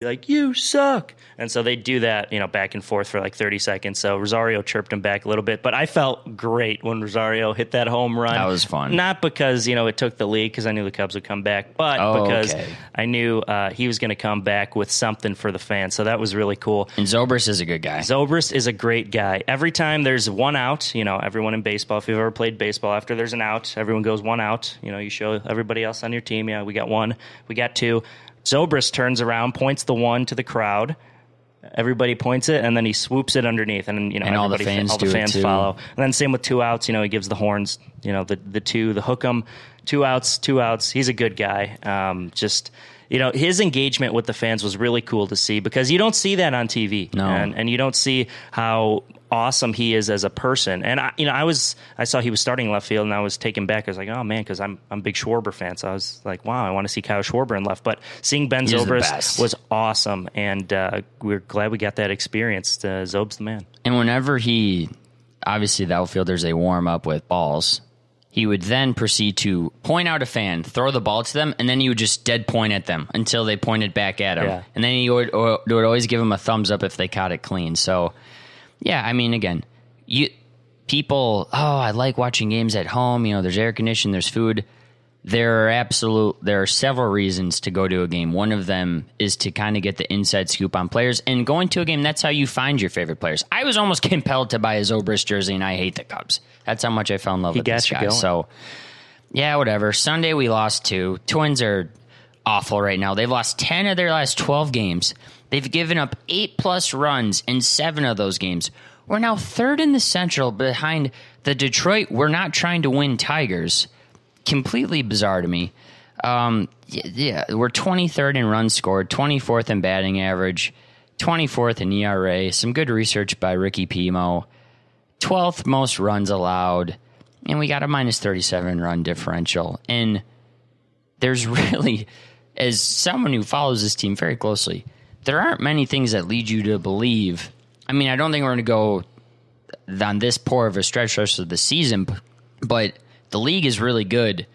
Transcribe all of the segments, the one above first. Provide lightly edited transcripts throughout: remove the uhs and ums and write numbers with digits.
like, you suck. And so they do that, back and forth for like 30 seconds. So Rosario chirped him back a little bit, but I felt great when Rosario hit that home run. That was fun. Not because, it took the lead, because I knew the Cubs would come back, but because I knew he was going to come back with something for the fans. So that was really cool. And Zobrist is a good guy. Zobrist is a great guy. Every time there's one out, everyone in baseball, if you've ever played baseball, after there's an out, everyone goes one out. You show everybody else on your team, we got one, we got two. Zobrist turns around, points the one to the crowd. Everybody points it, and then he swoops it underneath, and all the fans follow. And then same with two outs. He gives the horns. The hook 'em. Two outs. He's a good guy. His engagement with the fans was really cool to see, because you don't see that on TV. No. And you don't see how awesome he is as a person. And I saw he was starting left field, and I was taken back. I was like, oh man, because I'm a big Schwarber fan. So I was like, wow, I want to see Kyle Schwarber in left. But seeing Ben Zobrist was awesome, and we're glad we got that experience. Zob's the man. And whenever obviously the outfielders, they warm up with balls. He would then proceed to point out a fan, throw the ball to them, and then he would just dead point at them until they pointed back at him. Yeah. And then he would always give them a thumbs up if they caught it clean. So, yeah, I mean, again, I like watching games at home. There's air conditioning, there's food. There are several reasons to go to a game. One of them is to kind of get the inside scoop on players. And going to a game, that's how you find your favorite players. I was almost compelled to buy a Zobrist jersey, and I hate the Cubs. That's how much I fell in love with this guy. So, yeah, whatever. Sunday we lost 2. Twins are awful right now. They've lost 10 of their last 12 games. They've given up 8+ runs in 7 of those games. We're now third in the Central behind the Detroit "we're not trying to win" Tigers. Completely bizarre to me. We're 23rd in runs scored, 24th in batting average, 24th in ERA. Some good research by Ricky Pimo. 12th most runs allowed, and we got a -37 run differential. And there's really, as someone who follows this team very closely, there aren't many things that lead you to believe. I mean, I don't think we're going to go on this poor of a stretch rest of the season, but the league is really good,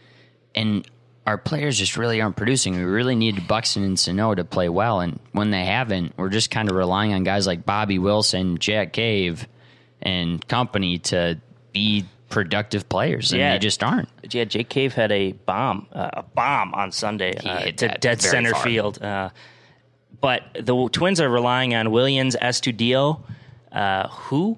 and our players just really aren't producing. We really need Buxton and Sano to play well, and when they haven't, we're just kind of relying on guys like Bobby Wilson, Jack Cave, and company to be productive players, and they just aren't. Yeah, Jake Cave had a bomb on Sunday to dead center field. But the Twins are relying on Williams Astudillo, who?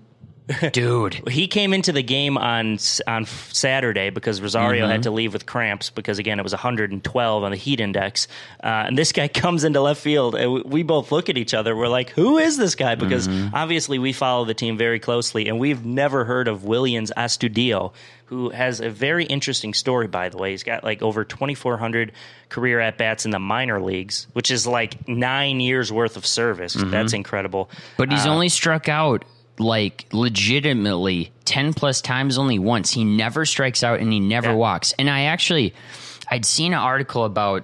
Dude. He came into the game on Saturday because Rosario had to leave with cramps because, again, it was 112 on the heat index. And this guy comes into left field, and we both look at each other. We're like, who is this guy? Because obviously we follow the team very closely, and we've never heard of Williams Astudillo, who has a very interesting story, by the way. He's got like over 2,400 career at-bats in the minor leagues, which is like 9 years worth of service. That's incredible. But he's only struck out like legitimately 10+ times only once. He never strikes out and he never walks. And I'd seen an article about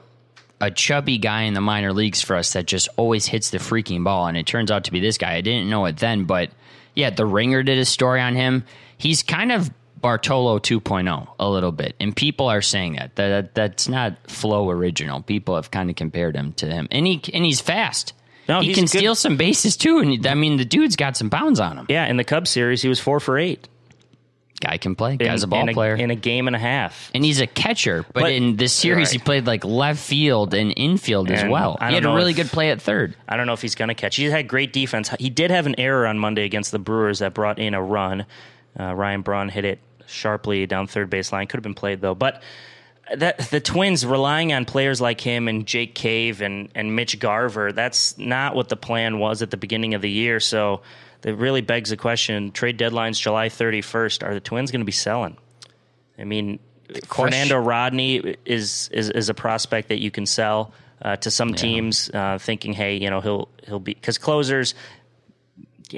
a chubby guy in the minor leagues for us that just always hits the freaking ball, and it turns out to be this guy. I didn't know it then, but yeah, the Ringer did a story on him. He's kind of Bartolo 2.0 a little bit, and people are saying that's not Flo original. People have kind of compared him to him, and he's fast. No, he can steal some bases, too. And I mean, the dude's got some pounds on him. Yeah, in the Cubs series, he was 4 for 8. Guy can play. Guy's a ball player. In a game and a half. And he's a catcher. But in this series, he played like left field and infield as well. He had a really good play at third. I don't know if he's going to catch. He had great defense. He did have an error on Monday against the Brewers that brought in a run. Ryan Braun hit it sharply down third baseline. Could have been played, though. But the Twins relying on players like him and Jake Cave and Mitch Garver, that's not what the plan was at the beginning of the year. So it really begs the question, trade deadline's July 31st. Are the Twins going to be selling? I mean, Fernando Rodney is a prospect that you can sell to some teams, thinking, hey, he'll be, because closers,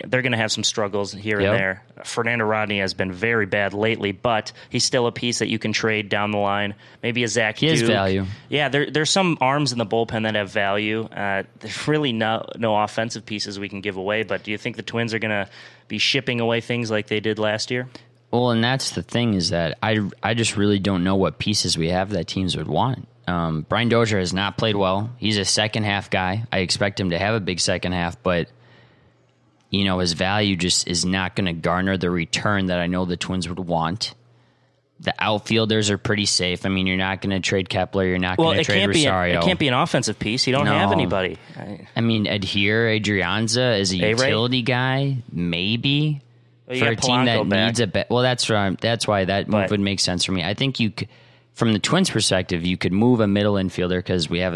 they're going to have some struggles here and there. Fernando Rodney has been very bad lately, but he's still a piece that you can trade down the line. Maybe a Zach Duke. He has value. Yeah, there's some arms in the bullpen that have value. There's really no offensive pieces we can give away, but do you think the Twins are going to be shipping away things like they did last year? Well, and that's the thing is that I just really don't know what pieces we have that teams would want. Brian Dozier has not played well. He's a second half guy. I expect him to have a big second half, but his value just is not going to garner the return that I know the Twins would want. The outfielders are pretty safe. I mean, you're not going to trade Kepler. You're not going to trade Rosario. It can't be an offensive piece. You don't have anybody. I mean, Adrianza is a utility guy, maybe. Well, for a team that needs a bet. Well, that's why that move would make sense for me. I think from the Twins' perspective, you could move a middle infielder because we have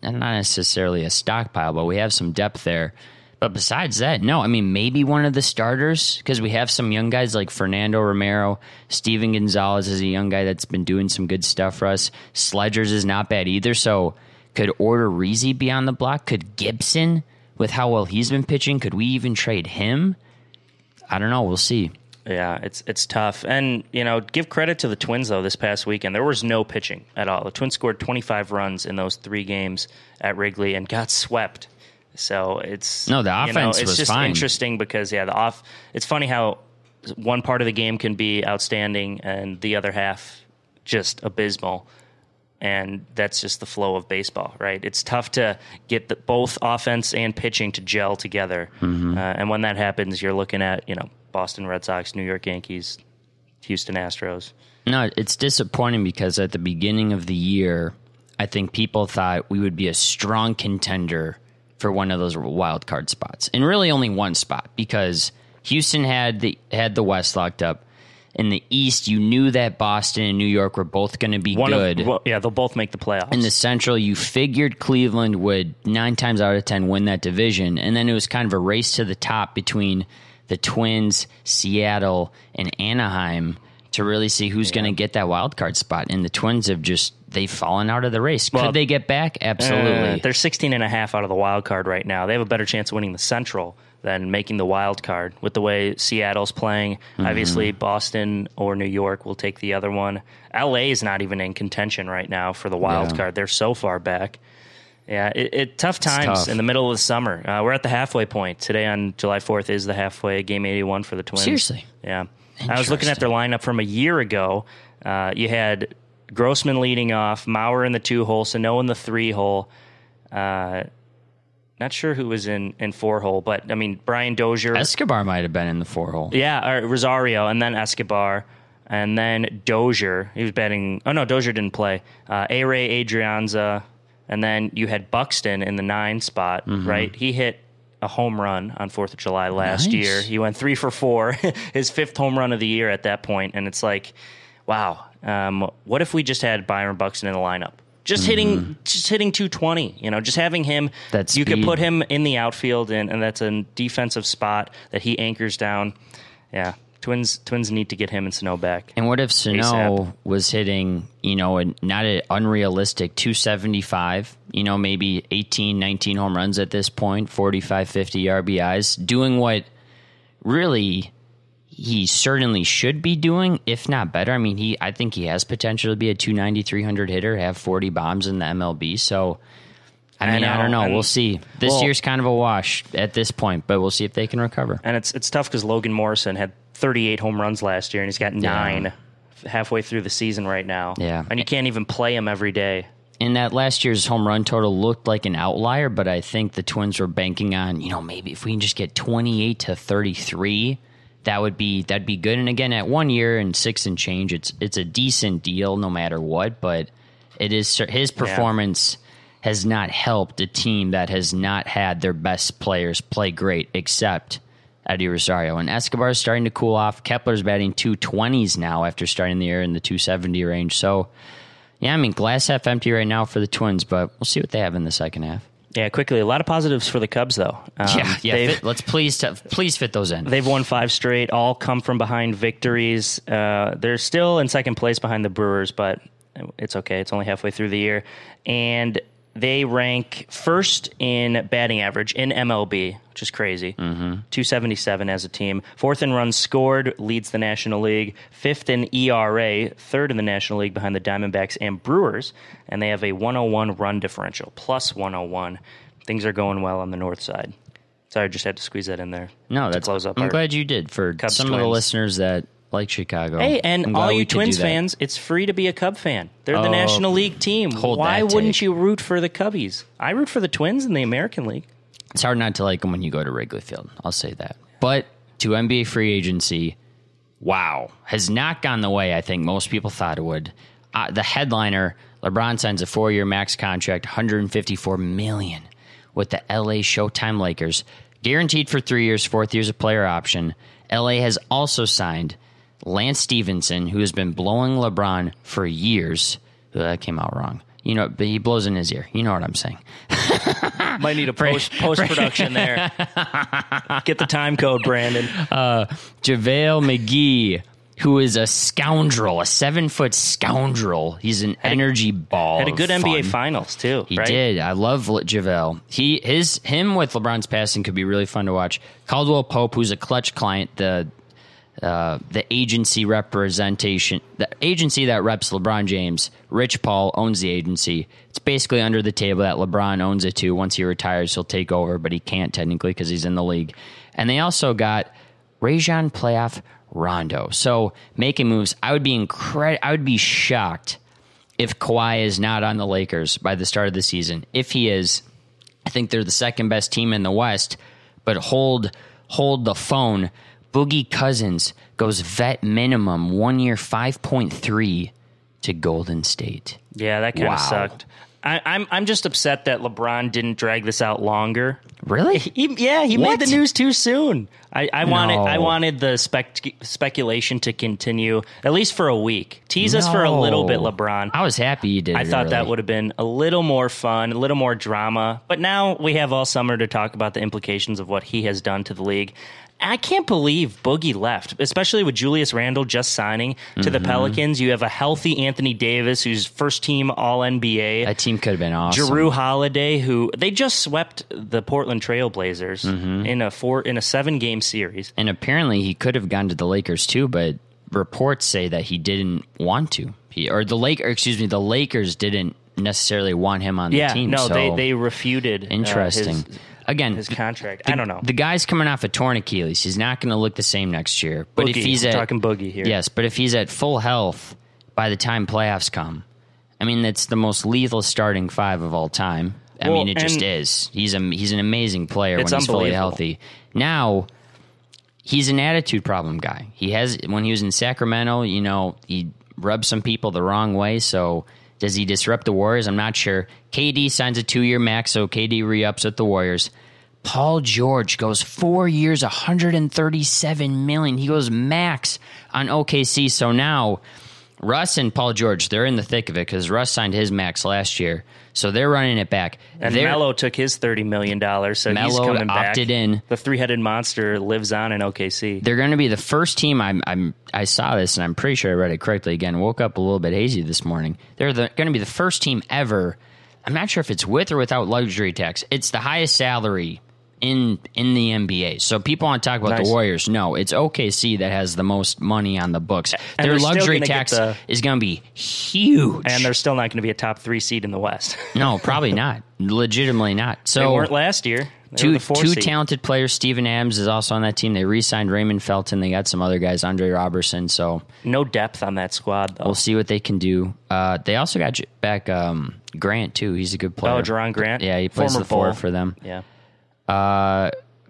not necessarily a stockpile, but we have some depth there. But besides that, no. I mean, maybe one of the starters because we have some young guys like Fernando Romero. Steven Gonzalez is a young guy that's been doing some good stuff for us. Sledgers is not bad either. So could Odorizzi be on the block? Could Gibson, with how well he's been pitching, could we even trade him? I don't know. We'll see. Yeah, it's tough. And, give credit to the Twins, though, this past weekend. There was no pitching at all. The Twins scored 25 runs in those 3 games at Wrigley and got swept. So it's... No, the offense it's was just fine. Interesting because, it's funny how one part of the game can be outstanding and the other half just abysmal. And that's just the flow of baseball, right? It's tough to get both offense and pitching to gel together. Mm-hmm. And when that happens, you're looking at, Boston Red Sox, New York Yankees, Houston Astros. No, it's disappointing because at the beginning of the year, I think people thought we would be a strong contender for one of those wild card spots. And really only one spot because Houston had the West locked up. In the East, you knew that Boston and New York were both going to be good. They'll both make the playoffs. In the Central, you figured Cleveland would 9 times out of 10 win that division, and then it was kind of a race to the top between the Twins, Seattle, and Anaheim to really see who's going to get that wild card spot. And the Twins have they've fallen out of the race. Could they get back? Absolutely. They're 16.5 out of the wild card right now. They have a better chance of winning the Central than making the wild card with the way Seattle's playing. Mm-hmm. Obviously, Boston or New York will take the other one. LA is not even in contention right now for the wild card. They're so far back. Yeah, tough times in the middle of the summer. We're at the halfway point. Today on July 4th is the halfway game 81 for the Twins. Seriously? Yeah. I was looking at their lineup from a year ago. You had Grossman leading off, Maurer in the 2-hole, Sano in the 3-hole. Not sure who was in 4-hole, but, I mean, Brian Dozier. Escobar might have been in the 4-hole. Yeah, or Rosario, and then Escobar, and then Dozier. He was batting. Oh, no, Dozier didn't play. A-Ray Adrianza, and then you had Buxton in the 9 spot, right? He hit a home run on 4th of July last year. He went 3 for 4, his 5th home run of the year at that point, and it's like, wow, what if we just had Byron Buxton in the lineup? Just hitting 220, just having him. You could put him in the outfield, and that's a defensive spot that he anchors down. Yeah, Twins need to get him and Sano back. And what if Sano was hitting, not an unrealistic 275, maybe 18, 19 home runs at this point, 45, 50 RBIs, doing what really he certainly should be doing, if not better. I mean, I think he has potential to be a 290, 300 hitter, have 40 bombs in the MLB. So, I don't know. We'll see. This year's kind of a wash at this point, but we'll see if they can recover. And it's tough because Logan Morrison had 38 home runs last year, and he's got 9 halfway through the season right now. Yeah. And you can't even play him every day. And that last year's home run total looked like an outlier, but I think the Twins were banking on, maybe if we can just get 28 to 33, that'd be good. And again, at 1 year and 6 and change, it's a decent deal no matter what. But it is his performance has not helped a team that has not had their best players play great, except Eddie Rosario. And Escobar is starting to cool off. Kepler's batting 220s now after starting the year in the 270 range. So, yeah, I mean, glass half empty right now for the Twins, but we'll see what they have in the second half. Yeah, quickly, a lot of positives for the Cubs, though. Let's please fit those in. They've won 5 straight, all come from behind victories. They're still in second place behind the Brewers, but it's okay. It's only halfway through the year. And they rank first in batting average in MLB, which is crazy. 277 as a team. 4th in runs scored, leads the National League. 5th in ERA, 3rd in the National League behind the Diamondbacks and Brewers. And they have a 101 run differential, plus 101. Things are going well on the north side. Sorry, I just had to squeeze that in there. No, that's close up. I'm glad you did. For Cubs some Twins. of the listeners that like Chicago. Hey, and I'm glad all we you could Twins do that. fans, it's free to be a Cub fan. They're the National League team. Why wouldn't you root for the Cubbies? I root for the Twins in the American League. It's hard not to like them when you go to Wrigley Field. I'll say that. But to NBA free agency, wow, has not gone the way I think most people thought it would. The headliner, LeBron signs a 4-year max contract, $154 million with the LA Showtime Lakers, guaranteed for 3 years, 4th year's a player option. LA has also signed Lance Stevenson, who has been blowing LeBron for years. That came out wrong. You know, but he blows in his ear. You know what I'm saying. Might need a post-production there. Get the time code, Brandon. JaVale McGee, who is a scoundrel, a 7-foot scoundrel. He's an energy ball. Had a good NBA fun. Finals, too. He did. I love JaVale. Him with LeBron's passing could be really fun to watch. Caldwell Pope, who's a clutch client, the agency representation, the agency that reps LeBron James. Rich Paul owns the agency. It's basically under the table that LeBron owns it too. Once he retires, he'll take over, but he can't technically because he's in the league. And they also got Rajon Playoff Rondo. So making moves. I would be shocked if Kawhi is not on the Lakers by the start of the season. If he is, I think they're the second best team in the West. But hold the phone. Boogie Cousins goes vet minimum 1 year, 5.3 to Golden State. Yeah, that kind of sucked. I'm just upset that LeBron didn't drag this out longer. Really? He made the news too soon. I wanted the speculation to continue at least for a week. Tease us for a little bit, LeBron. I was happy you did. I thought that would have been a little more fun, a little more drama. But now we have all summer to talk about the implications of what he has done to the league. I can't believe Boogie left, especially with Julius Randle just signing to the Pelicans. You have a healthy Anthony Davis, who's first-team All-NBA. That team could have been awesome. Jrue Holiday, who they just swept the Portland Trail Blazers in a 7-game series. And apparently he could have gone to the Lakers too, but reports say that he didn't want to. The Lakers didn't necessarily want him on the team. No, so they refuted. Interesting. Again, his contract. I don't know. The guy's coming off a torn Achilles. He's not going to look the same next year. But Boogie, if he's talking Boogie here, yes. But if he's at full health by the time playoffs come, I mean, that's the most lethal starting 5 of all time. I mean, it just is. He's an amazing player when he's fully healthy. Now, he's an attitude problem guy. When he was in Sacramento, he rubbed some people the wrong way. So does he disrupt the Warriors? I'm not sure. KD signs a 2-year max, so KD re-ups with the Warriors. Paul George goes 4 years, $137 million. He goes max on OKC. So now Russ and Paul George, they're in the thick of it because Russ signed his max last year. So they're running it back. And Melo took his $30 million, so he's coming back. Opted in. The 3-headed monster lives on in OKC. They're going to be the first team. I saw this, and I'm pretty sure I read it correctly. Again, woke up a little bit hazy this morning. They're going to be the first team ever. I'm not sure if it's with or without luxury tax. It's the highest salary in the NBA. So people want to talk about the Warriors. No, it's OKC that has the most money on the books. Their luxury tax is going to be huge. And they're still not going to be a top 3 seed in the West. No, probably not. Legitimately not. So they weren't last year. Two talented players. Steven Adams is also on that team. They re-signed Raymond Felton. They got some other guys, Andre Robertson. So no depth on that squad, though. We'll see what they can do. They also got back Grant, too. He's a good player. Oh, Jerron Grant? Yeah, he plays the 4 for them. Yeah.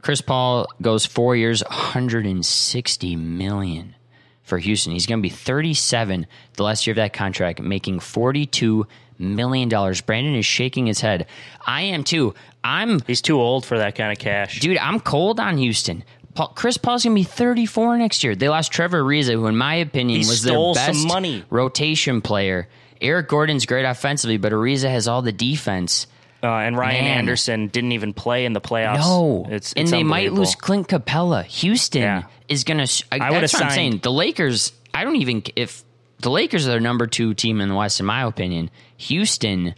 Chris Paul goes 4 years, $160 million for Houston. He's going to be 37 the last year of that contract, making $42 million. Brandon is shaking his head. I am too. He's too old for that kind of cash. Dude, I'm cold on Houston. Chris Paul's going to be 34 next year. They lost Trevor Ariza, who in my opinion was their best rotation player. Eric Gordon's great offensively, but Ariza has all the defense. And Ryan Anderson didn't even play in the playoffs. No, it's and they might lose Clint Capella. Houston is going to. That's what I'm saying. The Lakers. If the Lakers are their number 2 team in the West, in my opinion, Houston.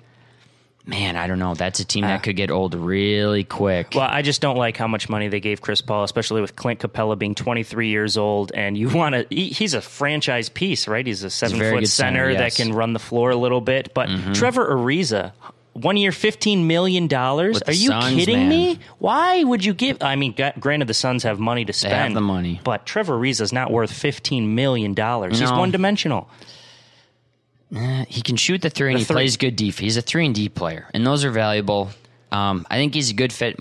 Man, I don't know. That's a team that could get old really quick. Well, I just don't like how much money they gave Chris Paul, especially with Clint Capella being 23 years old. And he's a franchise piece, right? He's a 7-foot center that can run the floor a little bit. But Trevor Ariza, 1 year, $15 million. Are you Suns, kidding man. me? Why would you give? I mean, granted, the Suns have money to spend. They have the money. But Trevor Ariza's not worth $15 million. He's No. one-dimensional. He can shoot the three, and he plays good defense. He's a 3-and-D player, and those are valuable. I think he's a good fit.